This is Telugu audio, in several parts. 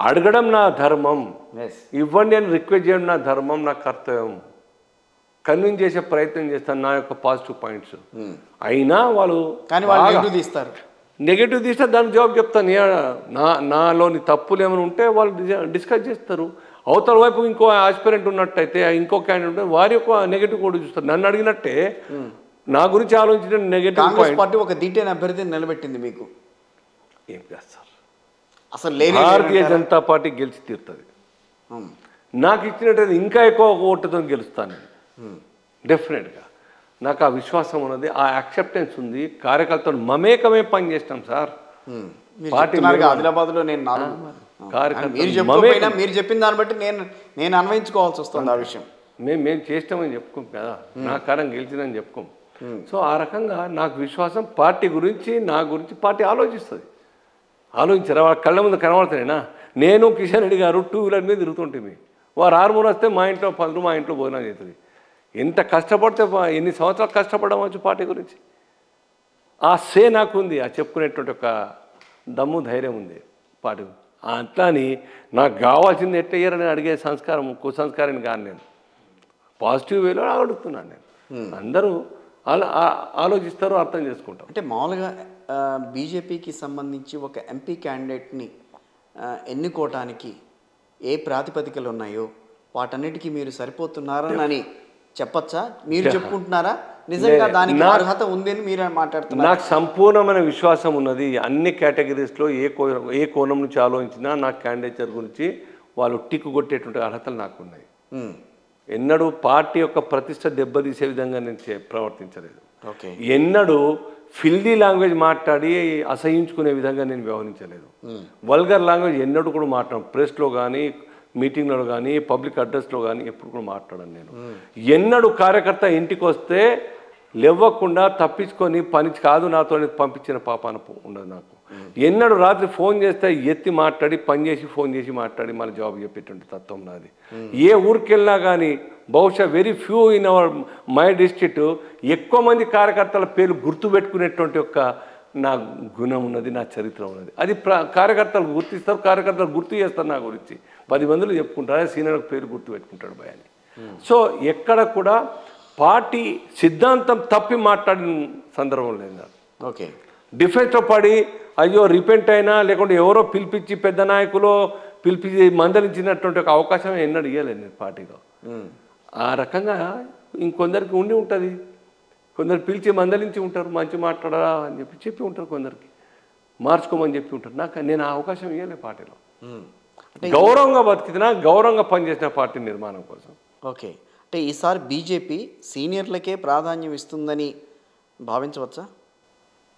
అడగడం నా ధర్మం, ఎస్ ఇవ్వండి అని రిక్వెస్ట్ చేయడం నా ధర్మం, నా కర్తవ్యం. కన్విన్స్ చేసే ప్రయత్నం చేస్తాను, నా యొక్క పాజిటివ్ పాయింట్స్. అయినా వాళ్ళు కానీ వాళ్ళు నెగిటివ్ తీస్తారు. నెగిటివ్ తీస్తే దానికి జవాబు చెప్తాను. నాలోని తప్పులు ఏమైనా ఉంటే వాళ్ళు డిస్కస్ చేస్తారు. అవతల వైపు ఇంకో ఆస్పిరెంట్ ఉన్నట్టయితే, ఇంకో క్యాండిడేట్ ఉంటే వారి యొక్క నెగిటివ్ కూడా చూస్తారు. నన్ను అడిగినట్టే నా గురించి ఆలోచించిన నెగిటివ్ కాంగ్రెస్ పార్టీ ఒక దీటైన అభ్యర్థిని నిలబెట్టింది, మీకు ఏం చేస్తారు? అసలు లేని భారతీయ జనతా పార్టీ గెలిచి తీరుతుంది. నాకు ఇచ్చినట్టయితే ఇంకా ఎక్కువ ఓటుతో గెలుస్తాను డెఫినెట్గా. నాకు ఆ విశ్వాసం ఉన్నది, ఆ యాక్సెప్టెన్స్ ఉంది. కార్యకర్తలు మమేకమే పని చేస్తాం సార్. పార్టీ ఆదిలాబాద్లో నేను మీరు చెప్పిన దాన్ని బట్టి నేను అన్వయించుకోవాల్సి వస్తుంది ఆ విషయం. మేము చేస్తామని చెప్పుకోం కదా, నా కారణం గెలిచిందని చెప్పుకోం. సో ఆ రకంగా నాకు విశ్వాసం. పార్టీ గురించి, నా గురించి పార్టీ ఆలోచించారు. వాళ్ళ కళ్ళ ముందు కనబడుతున్నాయినా. నేను కిషన్ రెడ్డి గారు 2 వీలర్ మీద తిరుగుతుంటుంది. వారు 6 వస్తే మా ఇంట్లో 10 మా ఇంట్లో భోజనం చేస్తుంది. ఎంత కష్టపడితే, ఎన్ని సంవత్సరాలు కష్టపడవచ్చు పార్టీ గురించి. ఆ సే నాకు ఉంది, ఆ చెప్పుకునేటువంటి ఒక దమ్ము ధైర్యం ఉంది పార్టీ. అట్లా అని నాకు కావాల్సింది ఎట్లా ఇయ్యారని అడిగే సంస్కారం, కుసంస్కారాన్ని కానీ నేను పాజిటివ్ వేలో అడుగుతున్నాను. నేను అందరూ ఆలోచిస్తారు, అర్థం చేసుకుంటారు. అంటే మామూలుగా బీజేపీకి సంబంధించి ఒక ఎంపీ క్యాండిడేట్ని ఎన్నుకోవటానికి ఏ ప్రాతిపదికలు ఉన్నాయో వాటన్నిటికీ మీరు సరిపోతున్నారని చెప్పచ్చా? మీరు చెప్పుకుంటున్నారా నిజంగా దానికి అర్హత ఉంది అని మీరు మాట్లాడుతున్నారు? నాకు సంపూర్ణమైన విశ్వాసం ఉన్నది. అన్ని కేటగిరీస్లో ఏ కోణం నుంచి ఆలోచించినా నా క్యాండిడేచర్ గురించి వాళ్ళు టిక్కు కొట్టేటువంటి అర్హతలు నాకు ఉన్నాయి. ఎన్నడూ పార్టీ యొక్క ప్రతిష్ట దెబ్బతీసే విధంగా నేను ప్రవర్తించలేదు. ఎన్నడూ ఫిల్దీ లాంగ్వేజ్ మాట్లాడి అసహించుకునే విధంగా నేను వ్యవహరించలేదు. వల్గర్ లాంగ్వేజ్ ఎన్నడూ కూడా మాట్లాడను. ప్రెస్లో కానీ, మీటింగ్లలో కానీ, పబ్లిక్ అడ్రస్లో కానీ ఎప్పుడు కూడా మాట్లాడను. నేను ఎన్నడూ కార్యకర్త ఇంటికి వస్తే లేవ్వకుండా తప్పించుకొని పని కాదు నాతో పంపించిన పాపాన ఉండదు నాకు. ఎన్నడూ రాత్రి ఫోన్ చేస్తే ఎత్తి మాట్లాడి, పని చేసి ఫోన్ చేసి మాట్లాడి మళ్ళీ జవాబు చెప్పేటువంటి తత్వం నాది. ఏ ఊరికి వెళ్ళినా కానీ బహుశా very few in our my district ఎక్కువ మంది కార్యకర్తల పేర్లు గుర్తుపెట్టుకునేటువంటి ఒక నా గుణం ఉన్నది, నా చరిత్ర ఉన్నది. అది కార్యకర్తలు గుర్తిస్తారు, కార్యకర్తలు గుర్తు చేస్తారు. నా గురించి 10 మందిలో చెప్పుకుంటారు, సీనియర్ పేరు గుర్తు పెట్టుకుంటాడు భయాన్ని. సో ఎక్కడ కూడా పార్టీ సిద్ధాంతం తప్పి మాట్లాడిన సందర్భం లేదు. ఓకే, డిఫెన్స్లో పడి అయ్యో రిపెంట్ అయినా లేకుంటే ఎవరో పిలిపించి పెద్ద నాయకులు పిలిపించి మందలించినటువంటి ఒక అవకాశం ఎన్నడూ ఇవ్వలేదు నేను పార్టీలో. ఆ రకంగా ఇంకొందరికి ఉండి ఉంటుంది. కొందరు పిలిచి మందలించి ఉంటారు, మంచి మాట్లాడరా అని చెప్పి ఉంటారు, కొందరికి మార్చుకోమని చెప్పి ఉంటారు. నేను ఆ అవకాశం ఇవ్వలేదు పార్టీలో. గౌరవంగా బతికినా, గౌరవంగా పనిచేసిన పార్టీ నిర్మాణం కోసం. ఓకే, అంటే ఈసారి బీజేపీ సీనియర్లకే ప్రాధాన్యం ఇస్తుందని భావించవచ్చా?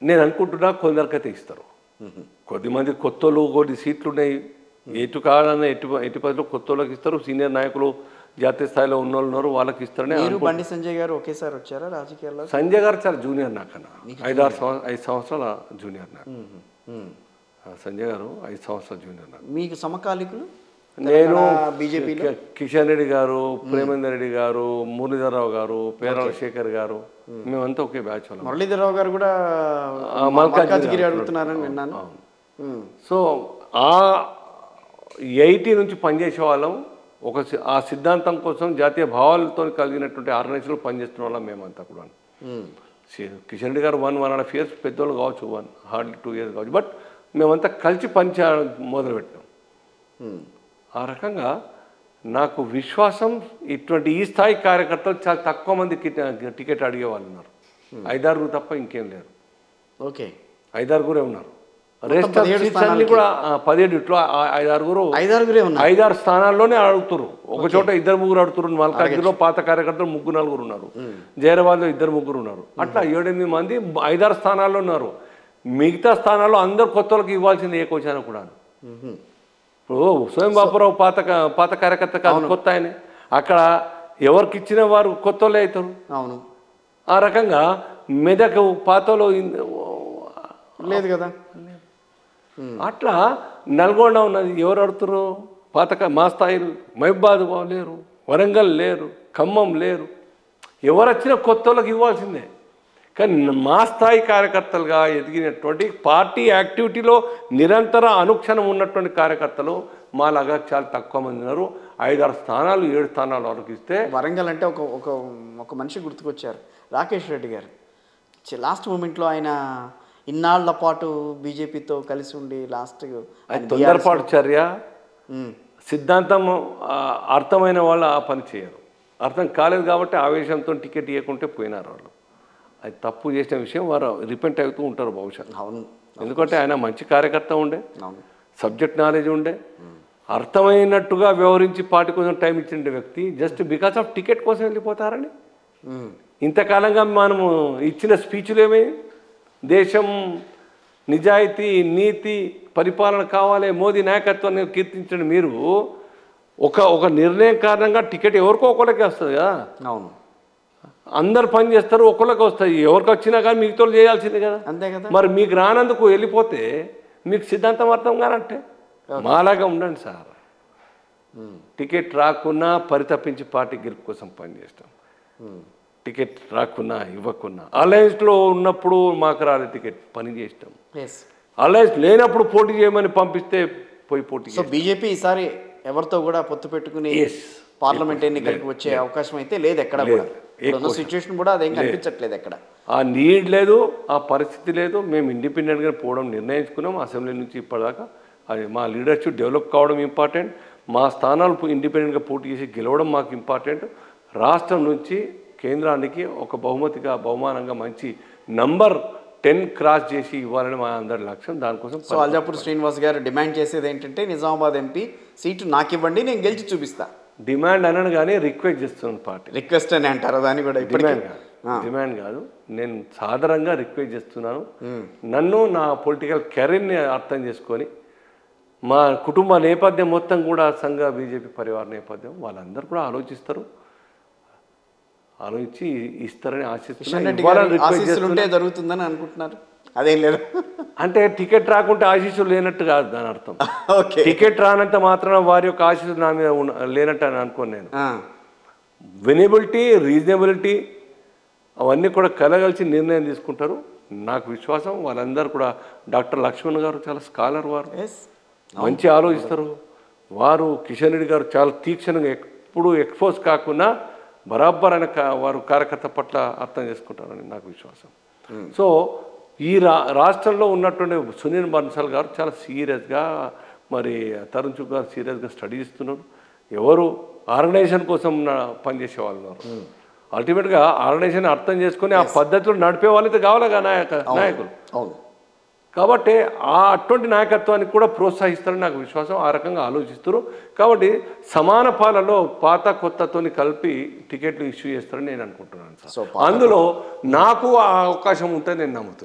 నేను అనుకుంటున్నా కొందరికైతే ఇస్తారు. కొద్దిమంది కొత్తలు కొన్ని సీట్లు ఉన్నాయి, ఎటు కావాలన్నా ఎటు పదిలో కొత్తోళ్ళకి ఇస్తారు. సీనియర్ నాయకులు జాతీయ స్థాయిలో ఉన్న వాళ్ళు ఉన్నారు, వాళ్ళకి ఇస్తారని. బండి సంజయ్ గారు ఒకేసారి వచ్చారా రాజకీయాల్లో? సంజయ్ గారు చాలా జూనియర్ నాకన్నా, 5 సంవత్సరాల జూనియర్ నాకు. సంజయ్ గారు 5 సంవత్సరాల జూనియర్ నాకు. మీకు సమకాలికులు? నేను బీజేపీ కిషన్ రెడ్డి గారు, ప్రేమేందర్ రెడ్డి గారు, మురళీధరరావు గారు, పేరాల శేఖర్ గారు, మేమంతా ఒకే బ్యాచ్ వాళ్ళం. మురళీధరరావు గారు కూడా మల్కాజ్గిరి అడుగుతున్నారని విన్నాను. సో ఆ 80 నుంచి పనిచేసే వాళ్ళం. ఆ సిద్ధాంతం కోసం జాతీయ భావాలతో కలిగినటువంటి ఆర్గనైజేషన్లో పనిచేస్తున్న వాళ్ళం మేమంతా కూడా. కిషన్ రెడ్డి గారు 1.5 years పెద్దోళ్ళు కావచ్చు, హార్డ్లీ 2 years కావచ్చు. బట్ మేమంతా కలిసి పనిచేయడం మొదలుపెట్టాం. ఆ రకంగా నాకు విశ్వాసం. ఇటువంటి ఈ స్థాయి కార్యకర్తలు చాలా తక్కువ మంది టికెట్ అడిగే వాళ్ళు ఉన్నారు. 5-6 తప్ప ఇంకేం లేరు. ఓకే, 5-6 ఉన్నారు. రెస్ట్ అన్ని కూడా 17 ఇట్లో 5-6 స్థానాల్లోనే అడుగుతారు. ఒక చోట 2-3 అడుగుతారు. మల్కాజ్గిరిలో పాత కార్యకర్తలు 3-4 ఉన్నారు, జైరాబాద్లో 2-3 ఉన్నారు. అట్లా 7-8 మంది 5-6 స్థానాల్లో ఉన్నారు. మిగతా స్థానాల్లో అందరు కొత్త వాళ్ళకి ఇవ్వాల్సింది ఏకోచాన కూడా. ఇప్పుడు స్వయం బాపురావు పాత కార్యకర్త కాదు, కొత్త ఆయన. అక్కడ ఎవరికి ఇచ్చిన వారు కొత్త వాళ్ళే అవుతారు. అవును, ఆ రకంగా మెదక్ పాతలో లేదు కదా. అట్లా నల్గొండ ఉన్నది, ఎవరు అడుగుతారు? మా స్థాయిలు మహబాద్ లేరు, వరంగల్ లేరు, ఖమ్మం లేరు. ఎవరు వచ్చినా కొత్త వాళ్ళకి ఇవ్వాల్సిందే. కానీ మా స్థాయి కార్యకర్తలుగా ఎదిగినటువంటి పార్టీ యాక్టివిటీలో నిరంతర అనుక్షణం ఉన్నటువంటి కార్యకర్తలు మాలాగా చాలా తక్కువ మంది ఉన్నారు. 5-6 స్థానాలు 7 స్థానాలు వరకు ఇస్తే వరంగల్ అంటే ఒక ఒక ఒక మనిషి గుర్తుకొచ్చారు, రాకేష్ రెడ్డి గారు. లాస్ట్ మూమెంట్లో ఆయన ఇన్నాళ్ల పాటు బీజేపీతో కలిసి ఉండి లాస్ట్ తొందరపాటు చర్య, సిద్ధాంతం అర్థమైన వాళ్ళు ఆ పని చేయరు. అర్థం కాలేదు కాబట్టి ఆవేశంతో టికెట్ ఇవ్వకుంటే పోయినారు వాళ్ళు. అది తప్పు చేసిన విషయం వారు రిపెంట్ అవుతూ ఉంటారు భవిష్యత్తు. అవును, ఎందుకంటే ఆయన మంచి కార్యకర్త ఉండే, అవును, సబ్జెక్ట్ నాలెడ్జ్ ఉండే, అర్థమైనట్టుగా వ్యవహరించి పార్టీ కోసం టైం ఇచ్చిన వ్యక్తి జస్ట్ బికాస్ ఆఫ్ టికెట్ కోసం వెళ్ళిపోతారని ఇంతకాలంగా మనము ఇచ్చిన స్పీచ్లు ఏమై దేశం నిజాయితీ నీతి పరిపాలన కావాలి, మోదీ నాయకత్వాన్ని కీర్తించండి. మీరు ఒక నిర్ణయం కారణంగా టికెట్ ఎవరికో ఒకళ్ళకి వస్తుంది కదా. అవును, అందరు పని చేస్తారు, ఒకళ్ళకి వస్తాయి. ఎవరికి వచ్చినా కానీ మిగతా చేయాల్సిందే కదా. అంతే కదా. మరి మీకు రానందుకు వెళ్ళిపోతే మీకు సిద్ధాంతం అర్థం కానంటే మాలాగా ఉండండి సార్. టికెట్ రాకున్నా పరితపించి పార్టీ గెలుపు కోసం పనిచేస్తాం. టికెట్ రాకున్నా ఇవ్వకున్నా అలయన్స్లో ఉన్నప్పుడు మాకు రాలేదు టికెట్, పని చేస్తాం. అలయన్స్ లేనప్పుడు పోటీ చేయమని పంపిస్తే పోయి పోటీ. సో బీజేపీ ఈసారి ఎవరితో కూడా పొత్తు పెట్టుకుని పార్లమెంట్ ఎన్నికలకు వచ్చే అవకాశం అయితే లేదు ఎక్కడ కూడా. సిచ్యువేషన్ కూడా అదేం కనిపించట్లేదు ఎక్కడ. ఆ నీడ్ లేదు, ఆ పరిస్థితి లేదు. మేము ఇండిపెండెంట్గా పోవడం నిర్ణయించుకున్నాం. అసెంబ్లీ నుంచి ఇప్పటిదాకా అది మా లీడర్షిప్ డెవలప్ కావడం ఇంపార్టెంట్. మా స్థానాలు ఇండిపెండెంట్గా పోటీ చేసి గెలవడం మాకు ఇంపార్టెంట్. రాష్ట్రం నుంచి కేంద్రానికి ఒక బహుమానంగా మంచి నంబర్ 10 క్రాస్ చేసి ఇవ్వాలని మా అందరి లక్ష్యం. దానికోసం సో అల్జాపూర్ శ్రీనివాస్ గారు డిమాండ్ చేసేది ఏంటంటే నిజామాబాద్ ఎంపీ సీటు నాకు ఇవ్వండి, నేను గెలిచి చూపిస్తా. డిమాండ్ అనను కానీ రిక్వెస్ట్ చేస్తున్నాను. పార్టీ రిక్వెస్ట్ అని అంటారు దాన్ని కూడా. డిమాండ్ కాదు, నేను సాధారణంగా రిక్వెస్ట్ చేస్తున్నాను. నన్ను నా పొలిటికల్ కెరీర్ని అర్థం చేసుకొని మా కుటుంబ నేపథ్యం మొత్తం కూడా సంఘ బీజేపీ పరివార నేపథ్యం వాళ్ళందరూ కూడా ఆలోచిస్తారు, ఆలోచించి ఇస్తారని ఆశిస్తుంటే జరుగుతుందని అనుకుంటున్నారు. అదేం లేదు అంటే టికెట్ రాకుంటే ఆశీస్సులు లేనట్టు కాదు దాని అర్థం. టికెట్ రానంత మాత్రం వారి యొక్క ఆశీస్సులు నా మీద లేనట్టు అని అనుకోను నేను. వినబిలిటీ, రీజనబిలిటీ అవన్నీ కూడా కలగలిసి నిర్ణయం తీసుకుంటారు. నాకు విశ్వాసం వాళ్ళందరూ కూడా. డాక్టర్ లక్ష్మణ్ గారు చాలా స్కాలర్, వారు మంచి ఆలోచిస్తారు. వారు కిషన్ రెడ్డి గారు చాలా తీక్షణంగా ఎప్పుడు ఎక్స్పోజ్ కాకుండా బరాబర్ అనే వారు కార్యకర్త పట్ల అర్థం చేసుకుంటారని నాకు విశ్వాసం. సో ఈ రాష్ట్రంలో ఉన్నటువంటి సునీల్ బన్సల్ గారు చాలా సీరియస్గా, మరి తరుణ్ చుక్ గారు సీరియస్గా స్టడీ చేస్తున్నారు. ఎవరు ఆర్గనైజేషన్ కోసం పనిచేసే వాళ్ళు ఉన్నారు. అల్టిమేట్గా ఆర్గనైజేషన్ అర్థం చేసుకొని ఆ పద్ధతిలో నడిపే వాళ్ళైతే కావాలిగా నాయకులు. కాబట్టి అటువంటి నాయకత్వానికి కూడా ప్రోత్సహిస్తారని నాకు విశ్వాసం. ఆ రకంగా ఆలోచిస్తారు. కాబట్టి సమాన పాలలో పాత కొత్తతోని కలిపి టికెట్లు ఇష్యూ చేస్తారని నేను అనుకుంటున్నాను. అందులో నాకు ఆ అవకాశం ఉంటే నేను నమ్ముతున్నాను.